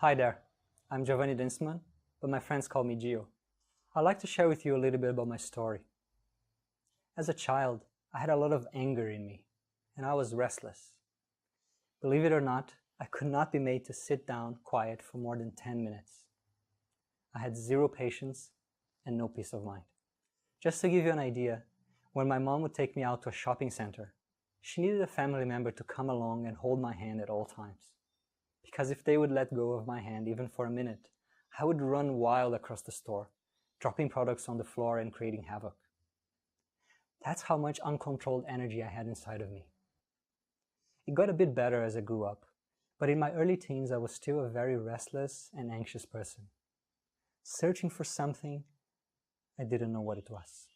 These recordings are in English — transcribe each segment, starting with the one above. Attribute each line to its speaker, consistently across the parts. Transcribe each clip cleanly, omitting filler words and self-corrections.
Speaker 1: Hi there, I'm Giovanni Dienstmann, but my friends call me Gio. I'd like to share with you a little bit about my story. As a child, I had a lot of anger in me, and I was restless. Believe it or not, I could not be made to sit down quiet for more than 10 minutes. I had zero patience and no peace of mind. Just to give you an idea, when my mom would take me out to a shopping center, she needed a family member to come along and hold my hand at all times. Because if they would let go of my hand even for a minute, I would run wild across the store, dropping products on the floor and creating havoc. That's how much uncontrolled energy I had inside of me. It got a bit better as I grew up, but in my early teens I was still a very restless and anxious person, searching for something I didn't know what it was.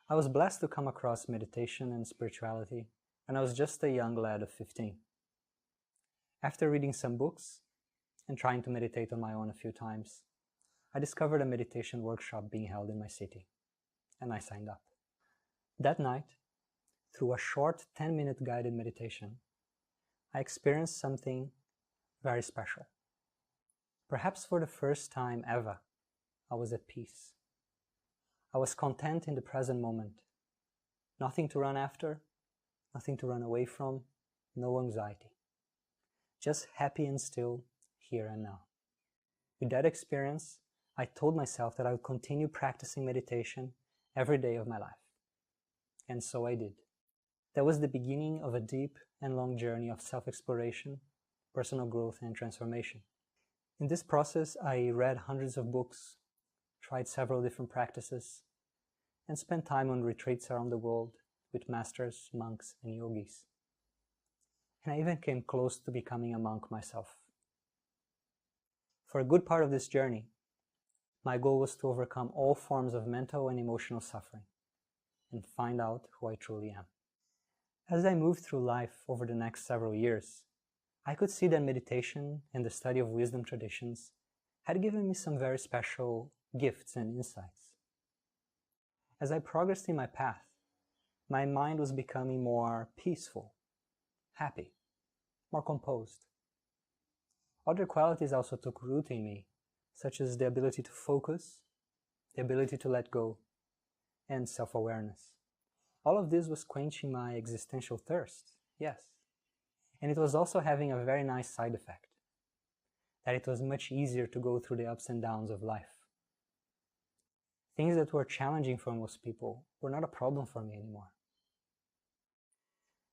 Speaker 1: I was blessed to come across meditation and spirituality, and I was just a young lad of 15. After reading some books and trying to meditate on my own a few times, I discovered a meditation workshop being held in my city, and I signed up. That night, through a short 10-minute guided meditation, I experienced something very special. Perhaps for the first time ever, I was at peace. I was content in the present moment. Nothing to run after, nothing to run away from, no anxiety. Just happy and still, here and now. With that experience, I told myself that I would continue practicing meditation every day of my life. And so I did. That was the beginning of a deep and long journey of self-exploration, personal growth, and transformation. In this process, I read hundreds of books, tried several different practices, and spent time on retreats around the world with masters, monks, and yogis. And I even came close to becoming a monk myself. For a good part of this journey, my goal was to overcome all forms of mental and emotional suffering and find out who I truly am. As I moved through life over the next several years, I could see that meditation and the study of wisdom traditions had given me some very special gifts and insights. As I progressed in my path, my mind was becoming more peaceful, happy, more composed. Other qualities also took root in me, such as the ability to focus, the ability to let go, and self-awareness. All of this was quenching my existential thirst, yes. And it was also having a very nice side effect, that it was much easier to go through the ups and downs of life. Things that were challenging for most people were not a problem for me anymore.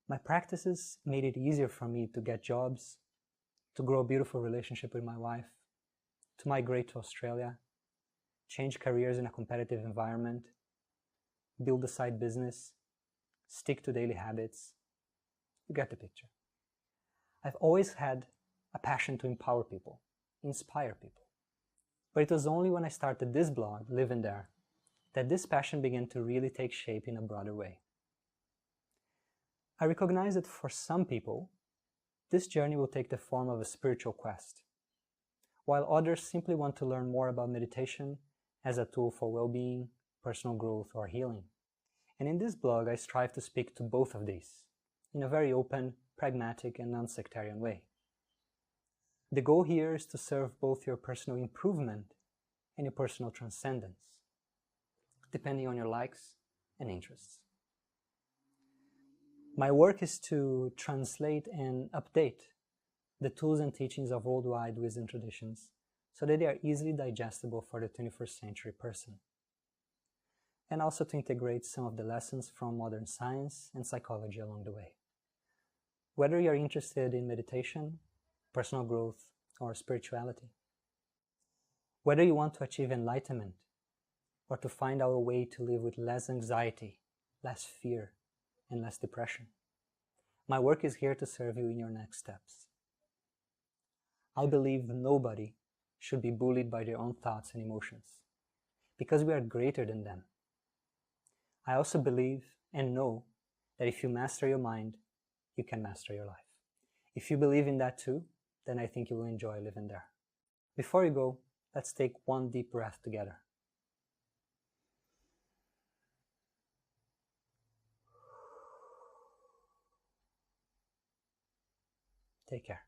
Speaker 1: My practices made it easier for me to get jobs, to grow a beautiful relationship with my wife, to migrate to Australia, change careers in a competitive environment, build a side business, stick to daily habits. You get the picture. I've always had a passion to empower people, inspire people. But it was only when I started this blog, Live in There, that this passion began to really take shape in a broader way. I recognize that for some people, this journey will take the form of a spiritual quest, while others simply want to learn more about meditation as a tool for well-being, personal growth, or healing. And in this blog, I strive to speak to both of these in a very open, pragmatic, and non-sectarian way. The goal here is to serve both your personal improvement and your personal transcendence, depending on your likes and interests. My work is to translate and update the tools and teachings of worldwide wisdom traditions so that they are easily digestible for the 21st century person, and also to integrate some of the lessons from modern science and psychology along the way. Whether you're interested in meditation, personal growth, or spirituality, whether you want to achieve enlightenment or to find out a way to live with less anxiety, less fear, and less depression, my work is here to serve you in your next steps. I believe nobody should be bullied by their own thoughts and emotions, because we are greater than them. I also believe and know that if you master your mind, you can master your life. If you believe in that too, then I think you will enjoy living there. Before you go, let's take one deep breath together. Take care.